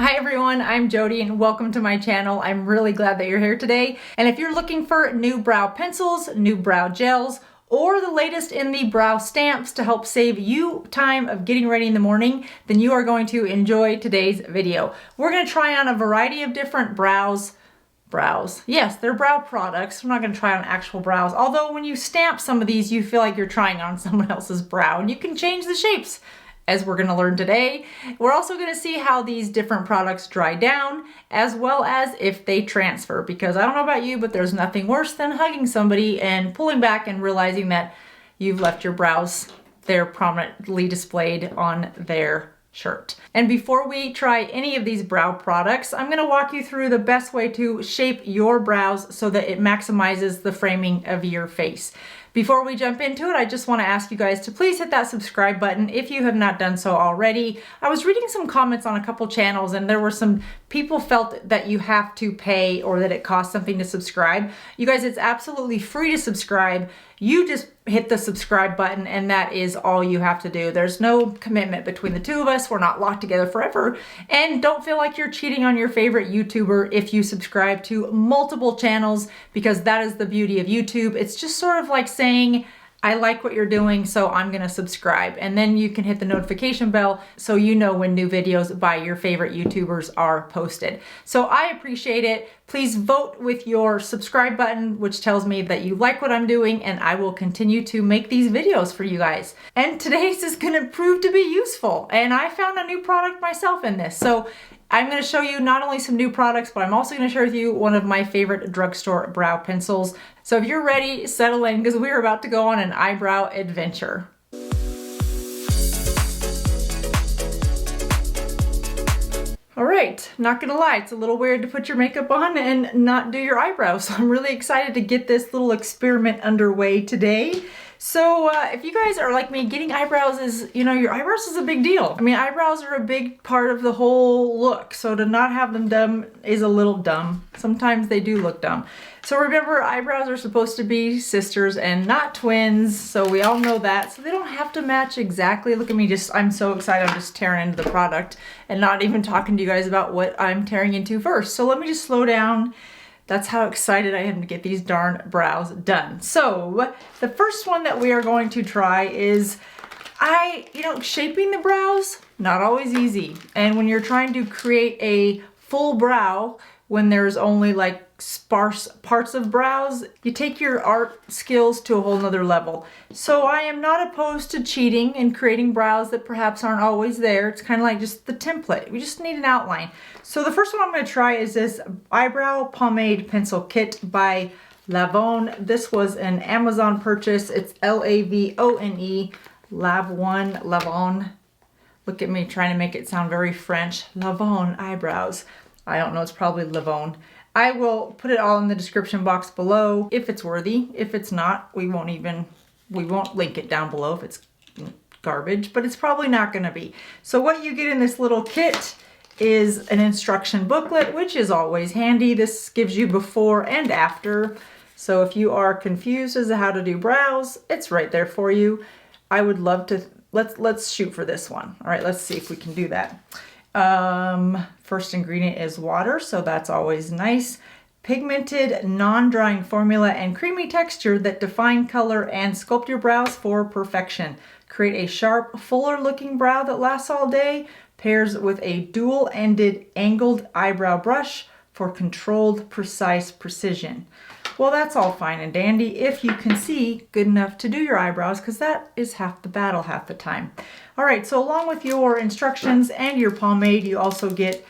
Hi everyone, I'm Jodi and welcome to my channel. I'm really glad that you're here today. And if you're looking for new brow pencils, new brow gels, or the latest in the brow stamps to help save you time of getting ready in the morning, then you are going to enjoy today's video. We're going to try on a variety of different brows. Yes, they're brow products. We're not going to try on actual brows. Although when you stamp some of these, you feel like you're trying on someone else's brow and you can change the shapes, as we're going to learn today. We're also going to see how these different products dry down, as well as if they transfer, because I don't know about you, but there's nothing worse than hugging somebody and pulling back and realizing that you've left your brows there prominently displayed on their shirt. And before we try any of these brow products, I'm going to walk you through the best way to shape your brows so that it maximizes the framing of your face. Before we jump into it, I just want to ask you guys to please hit that subscribe button if you have not done so already. I was reading some comments on a couple channels and there were some people felt that you have to pay or that it costs something to subscribe. You guys, it's absolutely free to subscribe. You just hit the subscribe button and that is all you have to do. There's no commitment between the two of us. We're not locked together forever. And don't feel like you're cheating on your favorite YouTuber if you subscribe to multiple channels, because that is the beauty of YouTube. It's just sort of like saying, I like what you're doing, so I'm gonna subscribe. And then you can hit the notification bell so you know when new videos by your favorite YouTubers are posted. So I appreciate it. Please vote with your subscribe button, which tells me that you like what I'm doing, and I will continue to make these videos for you guys. And today's is gonna prove to be useful. And I found a new product myself in this. So I'm going to show you not only some new products, but I'm also going to share with you one of my favorite drugstore brow pencils. So if you're ready, settle in, because we're about to go on an eyebrow adventure. All right, not gonna lie, it's a little weird to put your makeup on and not do your eyebrows. So I'm really excited to get this little experiment underway today. So if you guys are like me, getting eyebrows is, your eyebrows is a big deal. I mean, eyebrows are a big part of the whole look. So to not have them done is a little dumb. Sometimes they do look dumb. So remember, eyebrows are supposed to be sisters and not twins. So we all know that. So they don't have to match exactly. Look at me, I'm so excited. I'm just tearing into the product and not even talking to you guys about what I'm tearing into first. So let me just slow down. That's how excited I am to get these darn brows done. So the first one that we are going to try is, shaping the brows, not always easy. And when you're trying to create a full brow, when there's only like sparse parts of brows, you take your art skills to a whole nother level. So I am not opposed to cheating and creating brows that perhaps aren't always there. It's kind of like just the template. We just need an outline. So the first one I'm going to try is this Eyebrow Pomade Pencil Kit by Lavone. This was an Amazon purchase. It's Lavone, Lavone. Look at me trying to make it sound very French. Lavone eyebrows. I don't know, it's probably Lavone. I will put it all in the description box below if it's worthy. If it's not, we won't link it down below if it's garbage, but it's probably not gonna be. So what you get in this little kit is an instruction booklet, which is always handy. This gives you before and after. So if you are confused as to how to do brows, it's right there for you. I would love to, let's shoot for this one. All right, let's see if we can do that. First ingredient is water, so that's always nice. Pigmented, non-drying formula and creamy texture that define color and sculpt your brows for perfection. Create a sharp, fuller looking brow that lasts all day. Pairs with a dual-ended angled eyebrow brush for controlled, precise precision. Well, that's all fine and dandy if you can see good enough to do your eyebrows, because that is half the battle half the time. All right, so along with your instructions and your pomade, you also get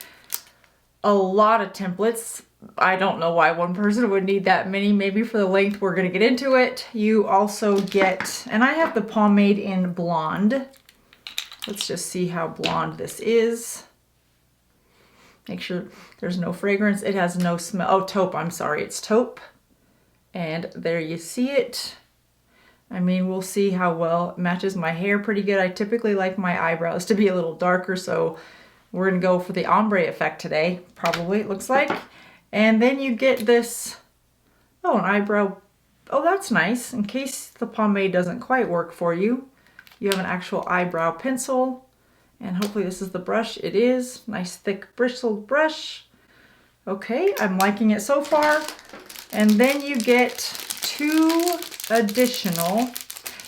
a lot of templates. I don't know why one person would need that many, maybe for the length we're gonna get into it. You also get, and I have the pomade in blonde. Let's just see how blonde this is. Make sure there's no fragrance. It has no smell. Oh, taupe, I'm sorry, it's taupe. And there you see it. I mean, we'll see how well it matches my hair pretty good. I typically like my eyebrows to be a little darker, so we're gonna go for the ombre effect today, probably, it looks like. And then you get this, an eyebrow. Oh, that's nice. In case the pomade doesn't quite work for you, you have an actual eyebrow pencil. And hopefully this is the brush. It is. Nice thick bristled brush. Okay, I'm liking it so far. And then you get 2 additional.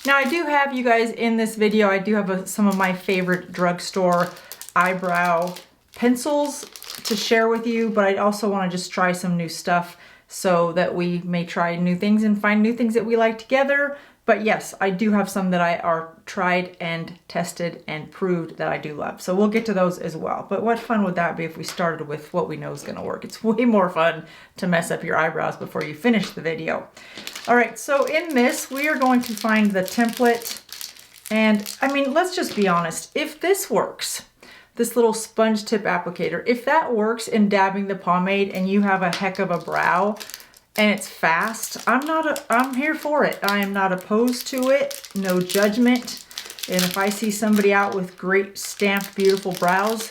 Now I do have, you guys, in this video, I do have some of my favorite drugstore eyebrow pencils to share with you, but I also want to just try some new stuff so that we may try new things and find new things that we like together. But yes, I do have some that I are tried and tested and proved that I do love. So we'll get to those as well. But what fun would that be if we started with what we know is gonna work? It's way more fun to mess up your eyebrows before you finish the video. All right, so in this, we are going to find the template. And I mean, let's just be honest. If this works, this little sponge tip applicator, if that works in dabbing the pomade and you have a heck of a brow, and it's fast, I'm here for it. I am not opposed to it, no judgment. And if I see somebody out with great stamped, beautiful brows,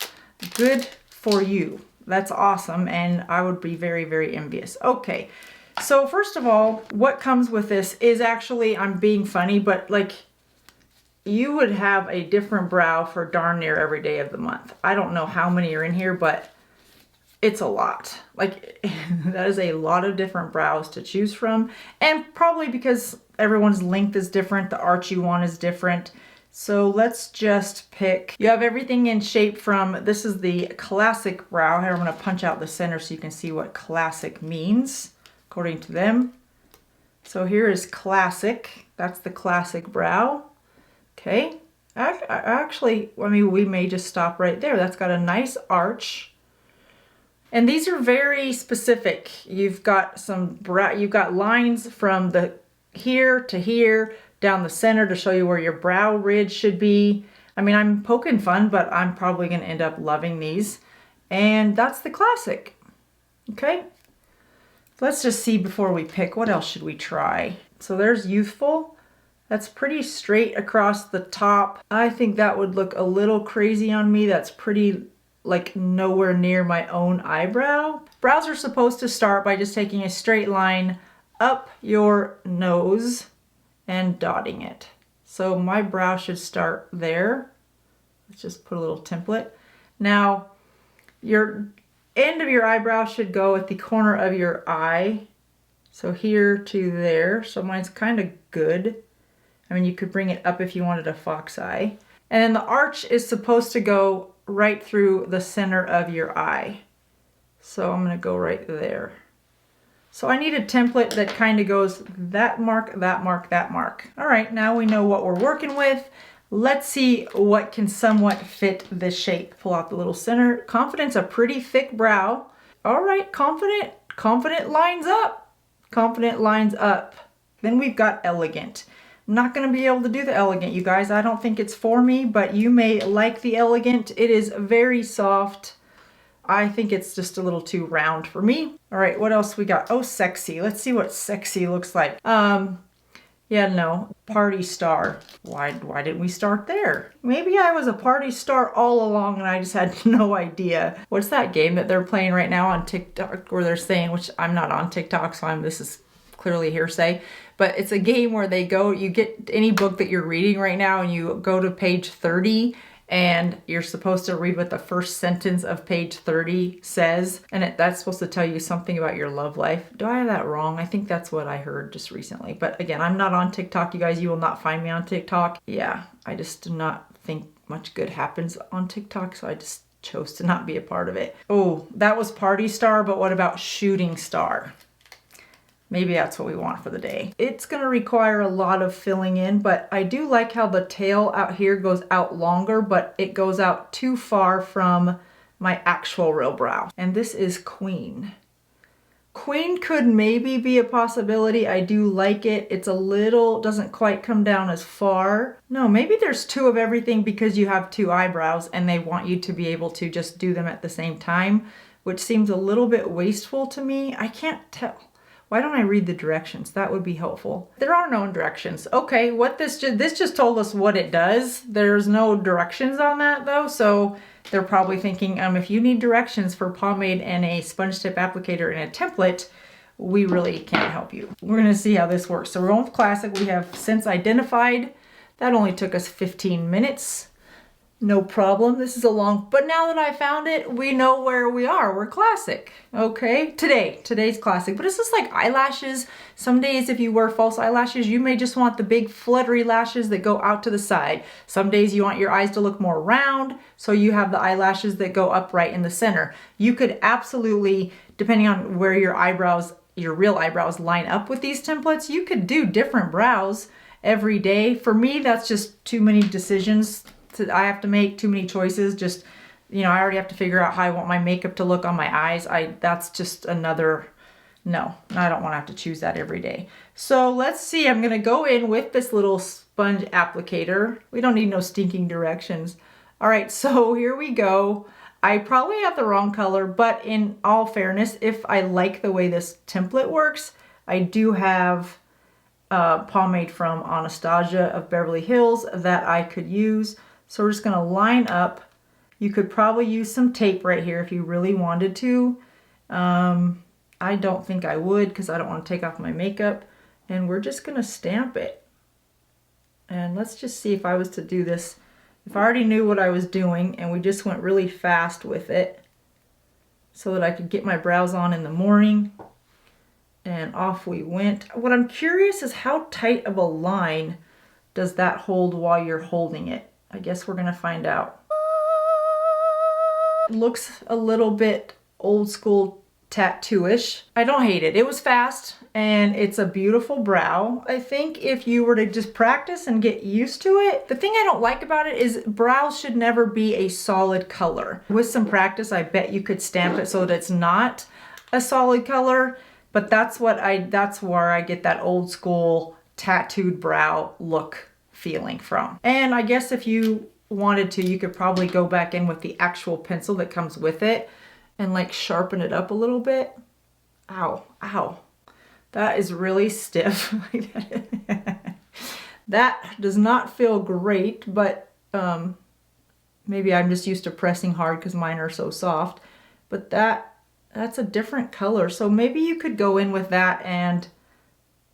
good for you. That's awesome, and I would be very, very envious. Okay, so first of all, what comes with this is actually, I'm being funny, but like, you would have a different brow for darn near every day of the month. I don't know how many are in here, but it's a lot. Like, that is a lot of different brows to choose from. And probably because everyone's length is different, the arch you want is different. So let's just pick. You have everything in shape from, this is the classic brow. Here, I'm gonna punch out the center so you can see what classic means, according to them. So here is classic. That's the classic brow. Okay. Actually, I mean, we may just stop right there. That's got a nice arch. And these are very specific. You've got you've got lines from the here to here, down the center to show you where your brow ridge should be. I mean, I'm poking fun, but I'm probably gonna end up loving these. And that's the classic, okay? Let's just see before we pick, what else should we try? So there's youthful. That's pretty straight across the top. I think that would look a little crazy on me. That's pretty, like, nowhere near my own eyebrow. Brows are supposed to start by just taking a straight line up your nose and dotting it. So my brow should start there. Let's just put a little template. Now, your end of your eyebrow should go at the corner of your eye. So here to there. So mine's kind of good. I mean, you could bring it up if you wanted a fox eye. And then the arch is supposed to go right through the center of your eye. So I'm gonna go right there. So I need a template that kind of goes that mark, that mark, that mark. All right, now we know what we're working with. Let's see what can somewhat fit this shape. Pull out the little center. Confident's a pretty thick brow. All right, confident lines up. Confident lines up. Then we've got elegant. I'm not going to be able to do the elegant, you guys. I don't think it's for me, but you may like the elegant. It is very soft. I think it's just a little too round for me. All right, what else we got? Oh, sexy. Let's see what sexy looks like. Yeah, no, party star. Why didn't we start there? Maybe I was a party star all along and I just had no idea. What's that game that they're playing right now on TikTok where they're saying, which I'm not on TikTok, so this is clearly hearsay, but it's a game where you get any book that you're reading right now and you go to page 30 and you're supposed to read what the first sentence of page 30 says, and that's supposed to tell you something about your love life. Do I have that wrong? I think that's what I heard just recently. But again, I'm not on TikTok, you guys. You will not find me on TikTok. Yeah, I just do not think much good happens on TikTok, so I just chose to not be a part of it. Oh, that was party star, but what about shooting star? Maybe that's what we want for the day. It's gonna require a lot of filling in, but I do like how the tail out here goes out longer, but it goes out too far from my actual real brow. And this is Queen. Queen could maybe be a possibility. I do like it. It's a little, doesn't quite come down as far. No, maybe there's 2 of everything because you have 2 eyebrows and they want you to be able to just do them at the same time, which seems a little bit wasteful to me. I can't tell. Why don't I read the directions? That would be helpful. There are no directions. Okay, what this just told us what it does. There's no directions on that though, so they're probably thinking, if you need directions for pomade and a sponge tip applicator and a template, we really can't help you. We're gonna see how this works. So we're going with classic. We have since identified. That only took us 15 minutes. No problem. This is a long, but now that I found it, we know where we are. We're classic. Okay, today's classic. But it's just like eyelashes. Some days if you wear false eyelashes, you may just want the big fluttery lashes that go out to the side. Some days you want your eyes to look more round, so you have the eyelashes that go up right in the center. You could absolutely, depending on where your eyebrows, your real eyebrows line up with these templates, you could do different brows every day. For me, that's just too many decisions. I have to make too many choices. Just, you know, I already have to figure out how I want my makeup to look on my eyes. That's just another, no, I don't want to have to choose that every day. So let's see, I'm going to go in with this little sponge applicator. We don't need no stinking directions. All right, so here we go. I probably have the wrong color, but in all fairness, if I like the way this template works, I do have pomade from Anastasia of Beverly Hills that I could use. So we're just going to line up. You could probably use some tape right here if you really wanted to. I don't think I would because I don't want to take off my makeup. And we're just going to stamp it. And let's just see if I was to do this. If I already knew what I was doing and we just went really fast with it so that I could get my brows on in the morning. And off we went. What I'm curious is how tight of a line does that hold while you're holding it? I guess we're gonna find out. It looks a little bit old school tattoo-ish. I don't hate it. It was fast and it's a beautiful brow. I think if you were to just practice and get used to it, the thing I don't like about it is brows should never be a solid color. With some practice, I bet you could stamp it so that it's not a solid color, but that's where I get that old school tattooed brow look feeling from. And I guess if you wanted to, you could probably go back in with the actual pencil that comes with it and like sharpen it up a little bit. Ow, ow. That is really stiff. That does not feel great, but maybe I'm just used to pressing hard because mine are so soft. But that's a different color. So maybe you could go in with that and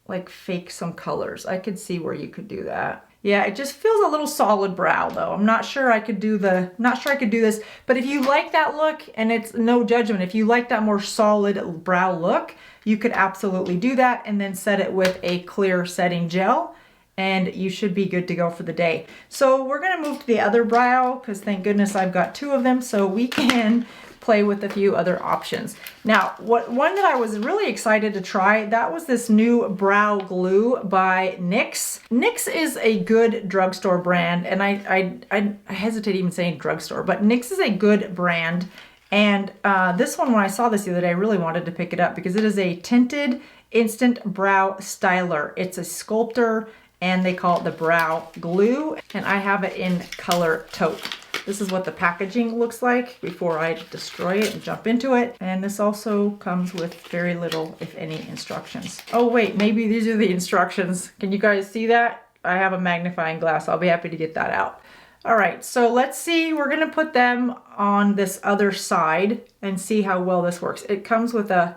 like fake some colors. I could see where you could do that. Yeah, it just feels a little solid brow though. I'm not sure I could do this, but if you like that look, and it's no judgment, if you like that more solid brow look, you could absolutely do that and then set it with a clear setting gel and you should be good to go for the day. So we're gonna move to the other brow because thank goodness I've got two of them so we can play with a few other options. Now, one that I was really excited to try, that was this new brow glue by NYX. NYX is a good drugstore brand, and I hesitate even saying drugstore, but NYX is a good brand. And this one, when I saw this the other day, I really wanted to pick it up because it is a tinted instant brow styler. It's a sculptor, and they call it the brow glue, and I have it in color taupe. This is what the packaging looks like before I destroy it and jump into it. And this also comes with very little, if any, instructions. Oh wait, maybe these are the instructions. Can you guys see that? I have a magnifying glass. I'll be happy to get that out. All right, so let's see. We're gonna put them on this other side and see how well this works. It comes with a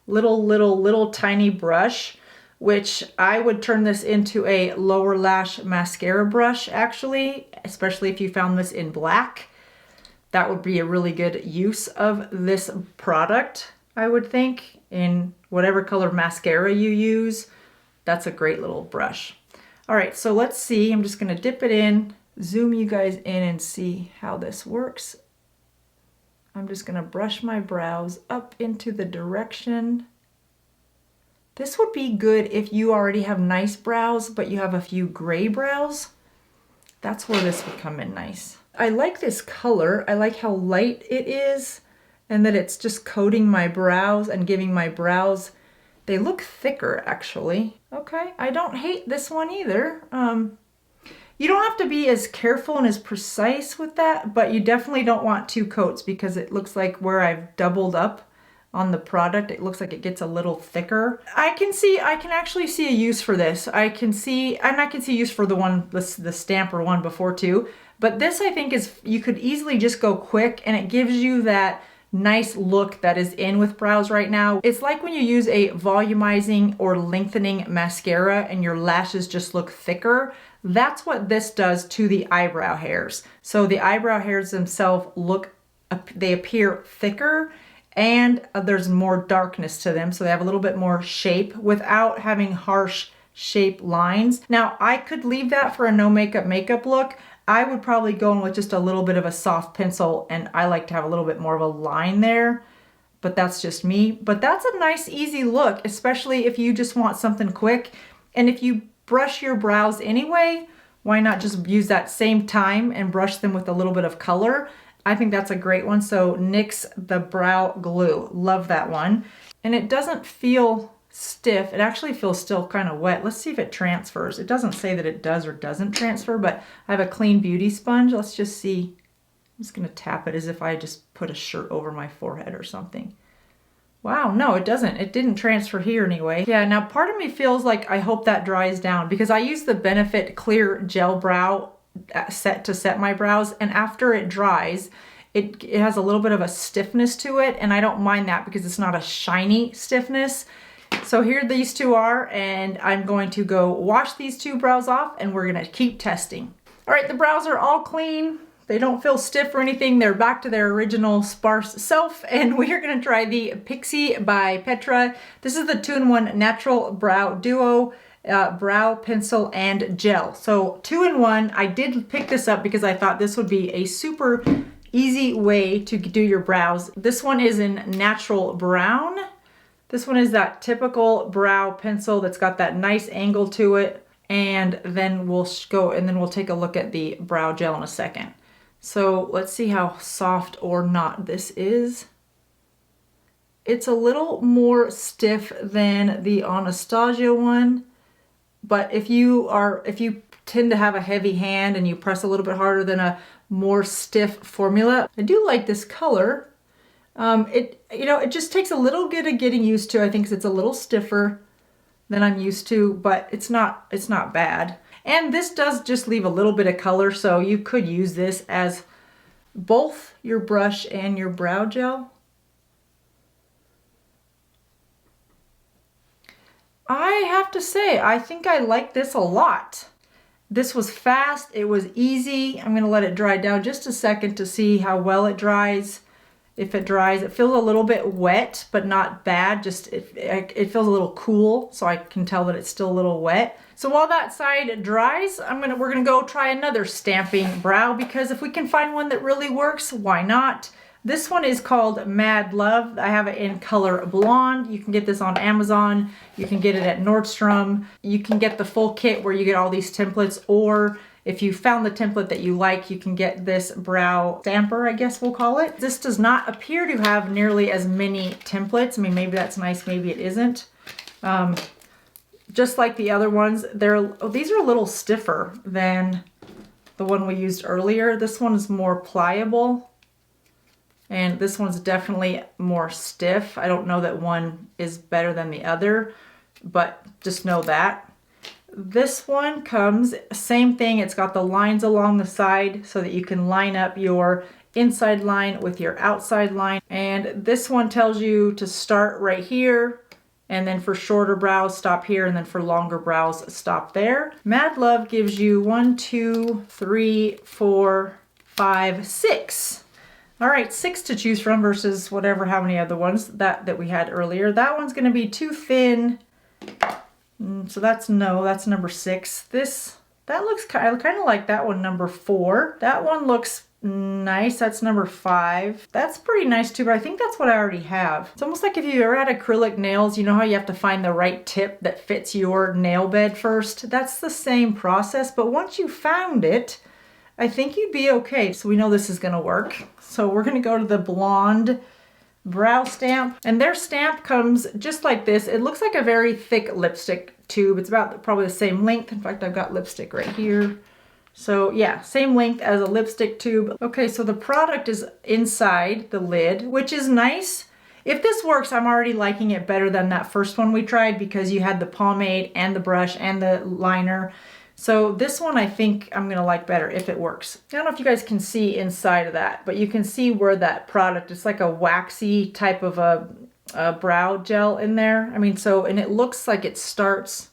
little tiny brush, which I would turn this into a lower lash mascara brush actually, especially if you found this in black. That would be a really good use of this product, I would think, in whatever color mascara you use. That's a great little brush. All right, so let's see. I'm just gonna dip it in, zoom you guys in and see how this works. I'm just gonna brush my brows up into the direction. This would be good if you already have nice brows, but you have a few gray brows. That's where this would come in nice. I like this color. I like how light it is and that it's just coating my brows and giving my brows, they look thicker actually. Okay, I don't hate this one either. You don't have to be as careful and as precise with that, but you definitely don't want two coats because it looks like where I've doubled up on the product, it looks like it gets a little thicker. I can actually see a use for this. I can see use for the stamper one before too, but this I think is, you could easily just go quick and it gives you that nice look that is in with brows right now. It's like when you use a volumizing or lengthening mascara and your lashes just look thicker. That's what this does to the eyebrow hairs. So the eyebrow hairs themselves they appear thicker, and there's more darkness to them. So they have a little bit more shape without having harsh shape lines. Now I could leave that for a no makeup look. I would probably go in with just a little bit of a soft pencil, and I like to have a little bit more of a line there, but that's just me. But that's a nice easy look, especially if you just want something quick. And if you brush your brows anyway, why not just use that same time and brush them with a little bit of color? I think that's a great one. So NYX the Brow Glue, love that one. And it doesn't feel stiff. It actually feels still kind of wet. Let's see if it transfers. It doesn't say that it does or doesn't transfer, but I have a clean beauty sponge. Let's just see. I'm just gonna tap it as if I just put a shirt over my forehead or something. Wow, no, it doesn't. It didn't transfer here anyway. Yeah, now part of me feels like I hope that dries down, because I use the Benefit Clear Gel Brow set to set my brows, and after it dries, it has a little bit of a stiffness to it, and I don't mind that because it's not a shiny stiffness. So here these two are, and I'm going to go wash these two brows off, and we're gonna keep testing. All right, the brows are all clean. They don't feel stiff or anything. They're back to their original sparse self, and we are gonna try the Pixie by Petra. This is the 2-in-1 Natural Brow Duo brow pencil and gel. So 2-in-1, I did pick this up because I thought this would be a super easy way to do your brows. This one is in natural brown. This one is that typical brow pencil that's got that nice angle to it. And then we'll take a look at the brow gel in a second. So let's see how soft or not this is. It's a little more stiff than the Anastasia one, but if you tend to have a heavy hand and you press a little bit harder than a more stiff formula, I do like this color. It just takes a little bit of getting used to. I think it's a little stiffer than I'm used to, but it's not bad. And this does just leave a little bit of color, so you could use this as both your brush and your brow gel. I have to say, I think I like this a lot. This was fast, it was easy. I'm gonna let it dry down just a second to see how well it dries. If it dries, it feels a little bit wet, but not bad. Just it feels a little cool, so I can tell that it's still a little wet. So while that side dries, we're gonna go try another stamping brow, because if we can find one that really works, why not? This one is called Mad Love. I have it in color blonde. You can get this on Amazon. You can get it at Nordstrom. You can get the full kit where you get all these templates, or if you found the template that you like, you can get this brow stamper, I guess we'll call it. This does not appear to have nearly as many templates. I mean, maybe that's nice, maybe it isn't. Just like the other ones, these are a little stiffer than the one we used earlier. This one is more pliable, and this one's definitely more stiff. I don't know that one is better than the other, but just know that. This one comes, same thing, it's got the lines along the side so that you can line up your inside line with your outside line. And this one tells you to start right here, and then for shorter brows, stop here, and then for longer brows, stop there. Mad Love gives you 1, 2, 3, 4, 5, 6. All right, 6 to choose from versus how many other ones that we had earlier. That one's gonna be too thin. So that's number 6. That looks kind of like that one, number 4. That one looks nice. That's number 5. That's pretty nice too, but I think that's what I already have. It's almost like if you ever had acrylic nails, you know how you have to find the right tip that fits your nail bed first? That's the same process, but once you found it, I think you'd be okay. So we know this is gonna work. So we're gonna go to the blonde brow stamp, and their stamp comes just like this. It looks like a very thick lipstick tube. It's about probably the same length. In fact, I've got lipstick right here. So yeah, same length as a lipstick tube. Okay, so the product is inside the lid, which is nice. If this works, I'm already liking it better than that first one we tried, because you had the pomade and the brush and the liner. So this one I think I'm gonna like better if it works. I don't know if you guys can see inside of that, but you can see where that product, it's like a waxy type of a brow gel in there. I mean, so, and it looks like it starts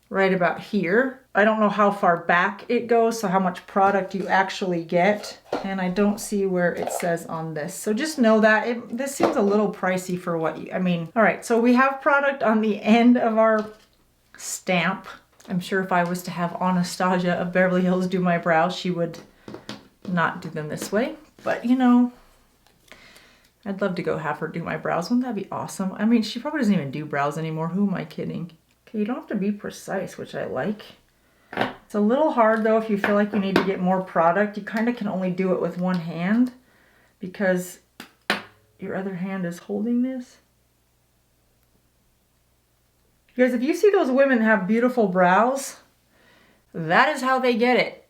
right about here. I don't know how far back it goes, so how much product you actually get. And I don't see where it says on this. So just know that this seems a little pricey for what you, I mean, all right, so we have product on the end of our stamp. I'm sure if I was to have Anastasia of Beverly Hills do my brows, she would not do them this way. But you know, I'd love to go have her do my brows. Wouldn't that be awesome? I mean, she probably doesn't even do brows anymore. Who am I kidding? Okay, you don't have to be precise, which I like. It's a little hard though if you feel like you need to get more product. You kind of can only do it with one hand because your other hand is holding this. Because if you see those women have beautiful brows, that is how they get it.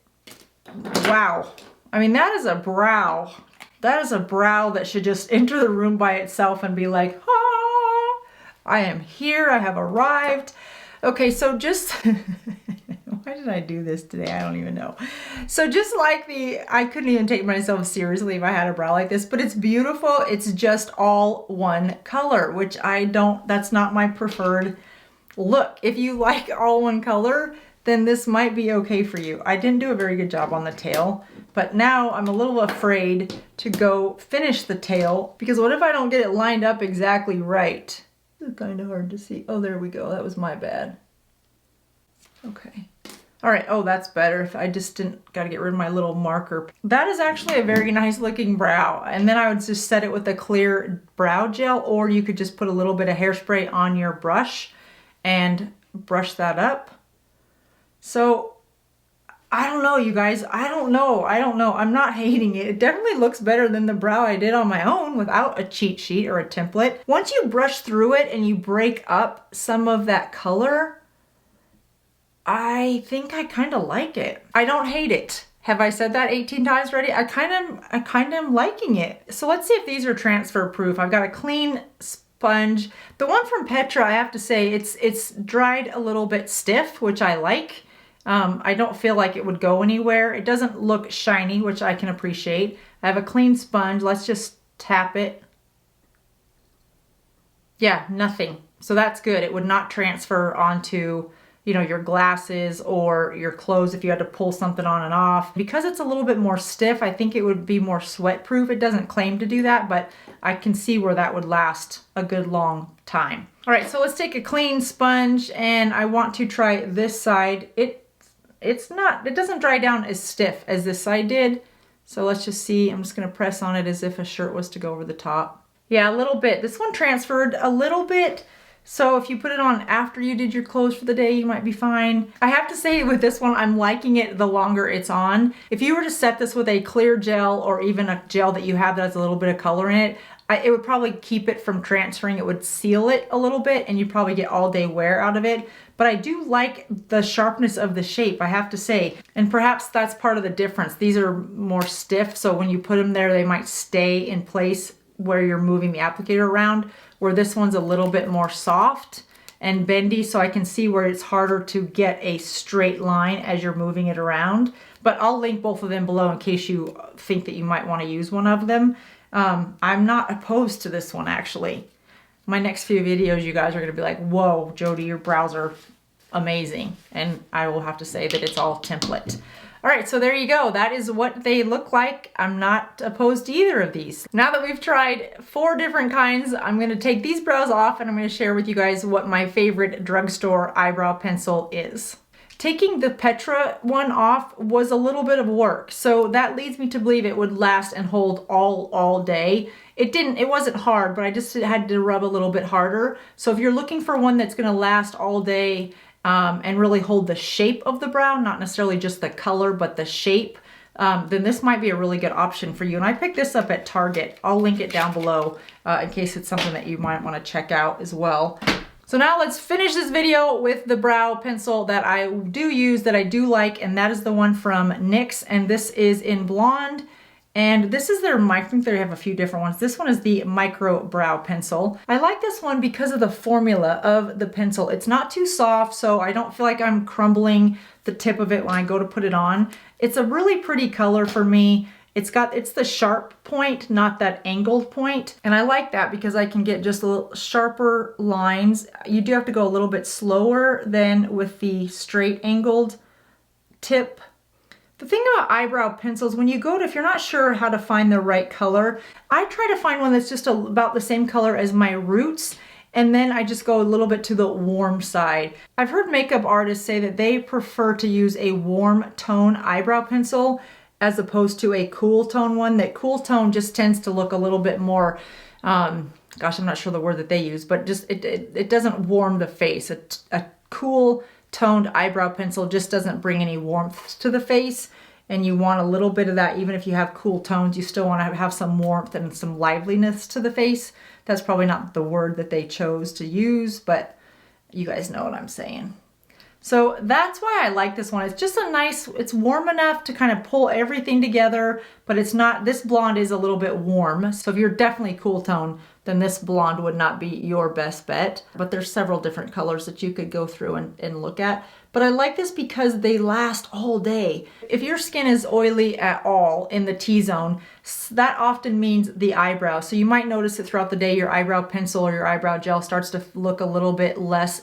Wow. I mean, that is a brow. That is a brow that should just enter the room by itself and be like, ah, I am here, I have arrived. Okay, so just, why did I do this today? I don't even know. So just like I couldn't even take myself seriously if I had a brow like this, but it's beautiful. It's just all one color, which that's not my preferred look. If you like all one color, then this might be okay for you. I didn't do a very good job on the tail, but now I'm a little afraid to go finish the tail because what if I don't get it lined up exactly right? It's kind of hard to see. Oh, there we go. That was my bad. Okay. All right. Oh, that's better. If I just got to get rid of my little marker. That is actually a very nice looking brow. And then I would just set it with a clear brow gel, or you could just put a little bit of hairspray on your brush and brush that up. So I don't know, you guys. I don't know. I'm not hating it. It definitely looks better than the brow I did on my own without a cheat sheet or a template. Once you brush through it and you break up some of that color, I think I kind of like it. I don't hate it. Have I said that 18 times already? I kind of am liking it. So let's see if these are transfer proof. I've got a clean sponge. The one from Petra, I have to say, it's dried a little bit stiff, which I like. I don't feel like it would go anywhere. It doesn't look shiny, which I can appreciate. I have a clean sponge. Let's just tap it. Yeah, nothing. So that's good. It would not transfer onto, you know, your glasses or your clothes if you had to pull something on and off. Because it's a little bit more stiff, I think it would be more sweat proof. It doesn't claim to do that, but I can see where that would last a good long time. All right, so let's take a clean sponge and I want to try this side. It doesn't dry down as stiff as this side did. So let's just see. I'm just gonna press on it as if a shirt was to go over the top. Yeah, a little bit. This one transferred a little bit. So if you put it on after you did your clothes for the day, you might be fine. I have to say with this one, I'm liking it the longer it's on. If you were to set this with a clear gel or even a gel that you have that has a little bit of color in it, it would probably keep it from transferring. It would seal it a little bit and you'd probably get all day wear out of it. But I do like the sharpness of the shape, I have to say. And perhaps that's part of the difference. These are more stiff, so when you put them there, they might stay in place where you're moving the applicator around, where this one's a little bit more soft and bendy, so I can see where it's harder to get a straight line as you're moving it around. But I'll link both of them below in case you think that you might want to use one of them. I'm not opposed to this one, actually. My next few videos, you guys are going to be like, whoa, Jodi, your brows are amazing. And I will have to say that it's all template. All right, so there you go. That is what they look like. I'm not opposed to either of these. Now that we've tried 4 different kinds, I'm going to take these brows off and I'm going to share with you guys what my favorite drugstore eyebrow pencil is. Taking the Petra one off was a little bit of work, so that leads me to believe it would last and hold all day. It wasn't hard, but I just had to rub a little bit harder. So if you're looking for one that's gonna last all day and really hold the shape of the brow, not necessarily just the color, but the shape, then this might be a really good option for you. And I picked this up at Target. I'll link it down below in case it's something that you might wanna check out as well. So now let's finish this video with the brow pencil that I do use, that I do like, and that is the one from NYX, and this is in blonde, And this is their, I think they have a few different ones. This one is the Micro Brow Pencil. I like this one because of the formula of the pencil. It's not too soft, so I don't feel like I'm crumbling the tip of it when I go to put it on. It's a really pretty color for me. It's the sharp point, not that angled point. And I like that because I can get just a little sharper lines. You do have to go a little bit slower than with the straight angled tip. The thing about eyebrow pencils, when you go to, if you're not sure how to find the right color, I try to find one that's just about the same color as my roots, and then I just go a little bit to the warm side. I've heard makeup artists say that they prefer to use a warm tone eyebrow pencil as opposed to a cool tone one. That cool tone just tends to look a little bit more, gosh, I'm not sure the word that they use, but just it doesn't warm the face. A cool toned eyebrow pencil just doesn't bring any warmth to the face, and you want a little bit of that. Even if you have cool tones, you still want to have some warmth and some liveliness to the face. That's probably not the word that they chose to use, but you guys know what I'm saying. So that's why I like this one. It's just a nice, it's warm enough to kind of pull everything together, but it's not, this blonde is a little bit warm. So if you're definitely cool tone, then this blonde would not be your best bet. But there's several different colors that you could go through and look at. But I like this because they last all day. If your skin is oily at all in the T-zone, that often means the eyebrow. So you might notice that throughout the day, your eyebrow pencil or your eyebrow gel starts to look a little bit less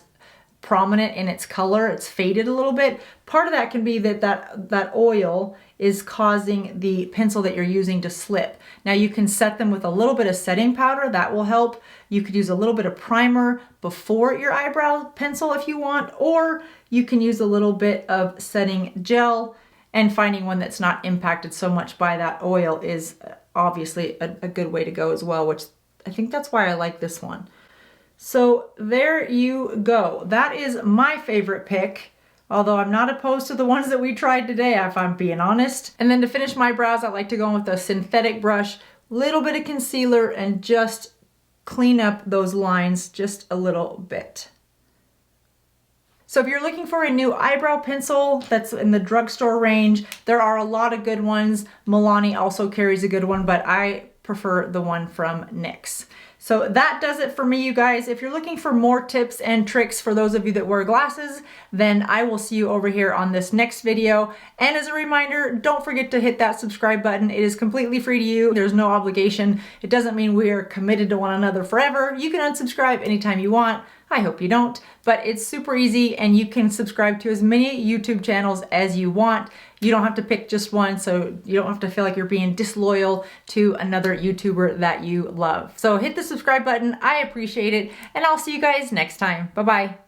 prominent in its color. It's faded a little bit. Part of that can be that oil is causing the pencil that you're using to slip. Now you can set them with a little bit of setting powder. That will help. You could use a little bit of primer before your eyebrow pencil if you want, or you can use a little bit of setting gel, and finding one that's not impacted so much by that oil is obviously a good way to go as well, which I think that's why I like this one. So there you go. That is my favorite pick, although I'm not opposed to the ones that we tried today, if I'm being honest. And then to finish my brows, I like to go in with a synthetic brush, little bit of concealer, and just clean up those lines just a little bit. So if you're looking for a new eyebrow pencil that's in the drugstore range, there are a lot of good ones. Milani also carries a good one, but I prefer the one from NYX. So that does it for me, you guys. If you're looking for more tips and tricks for those of you that wear glasses, then I will see you over here on this next video. And as a reminder, don't forget to hit that subscribe button. It is completely free to you. There's no obligation. It doesn't mean we are committed to one another forever. You can unsubscribe anytime you want. I hope you don't, but it's super easy, and you can subscribe to as many YouTube channels as you want. You don't have to pick just one, so you don't have to feel like you're being disloyal to another YouTuber that you love. So hit the subscribe button. I appreciate it, and I'll see you guys next time. Bye-bye.